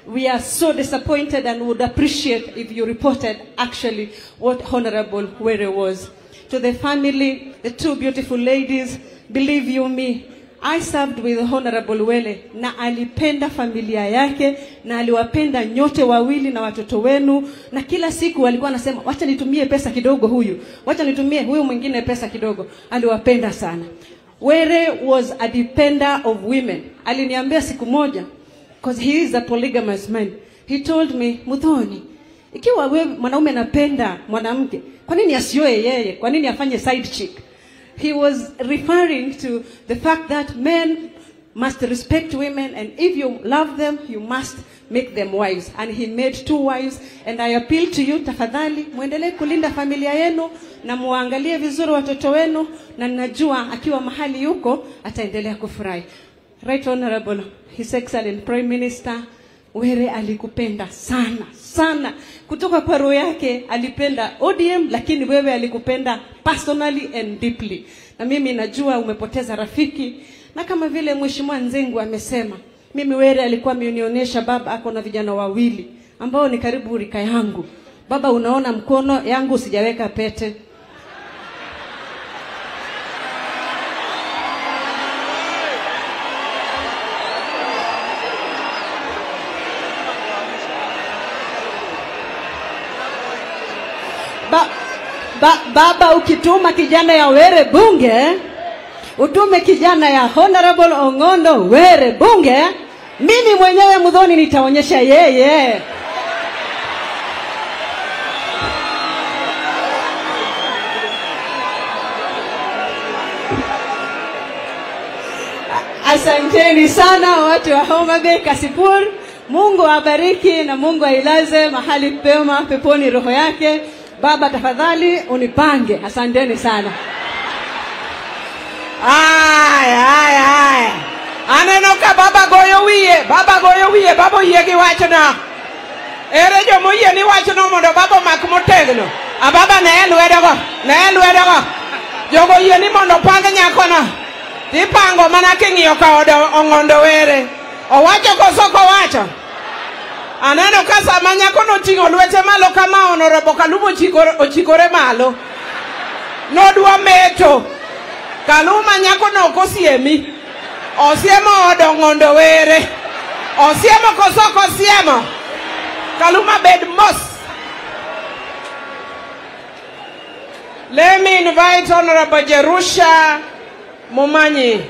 we are so disappointed and would appreciate if you reported actually what Honorable Were was. To the family, the two beautiful ladies, believe you me, I served with Honorable Were na alipenda familia yake na aliwapenda nyote wawili na watoto wenu, na kila siku alikuwa anasema wacha nitumie pesa kidogo huyu, wacha nitumie huyu mwingine pesa kidogo. Aliwapenda sana. Were was a depender of women. Aliniambia siku moja, because he is a polygamous man, he told me, Muthoni, ikiwa wewe mwanaume anapenda mwanamke, kwa nini asioe yeye? Kwa nini afanye side chick? He was referring to the fact that men must respect women, and if you love them, you must make them wives. And he made 2 wives, and I appeal to you, tafadhali muendelee kulinda familia yenu na muangalie vizuri watoto wenu, na ninajua akiwa mahali yuko ataendelea kufurahi. Right Honorable His Excellent Prime Minister, Were alikupenda sana sana. Kutoka kwa roho yake alipenda ODM, lakini wewe alikupenda personally and deeply. Na mimi najua umepoteza rafiki, na kama vile Mheshimiwa Nzengu amesema, mimi Were alikuwa amenionyesha baba ako na vijana wawili ambao ni karibu rika yangu. Baba, unaona mkono yangu sijaweka pete. Baba, ukituma kijana ya Were bunge, utume kijana ya Honorable Ong'ondo Were bunge, mimi mwenyewe Muthoni nitaonyesha yeye. Asanteni sana watu wa Homa Bay, Kasipul. Mungu awabariki na Mungu ailaze mahali pema peponi roho yake. Baba, tafadhali unipange. Asanteni sana. Ay. Aneno ka baba goyo wiye, baba yie gi wachna. Ere jomo yie ni wachno mondo baba mak motegno. A baba ne lwedogo. Jogo yie ni mondo pang nyakona. Tipango mana king'iyo ka Ong'ondo Were. Owacho koso kowacho. Aneno ka sama nyako noting'o lwete malo kama Honorable Kaluma ochikore malo. Nodwa meto. Kaluma nyako no kosiemi. Osiemo od Ong'ondo Were. Osiemo koso kosiemo. Kaluma bed mos. Let me invite Honorable Jerusha Momanyi.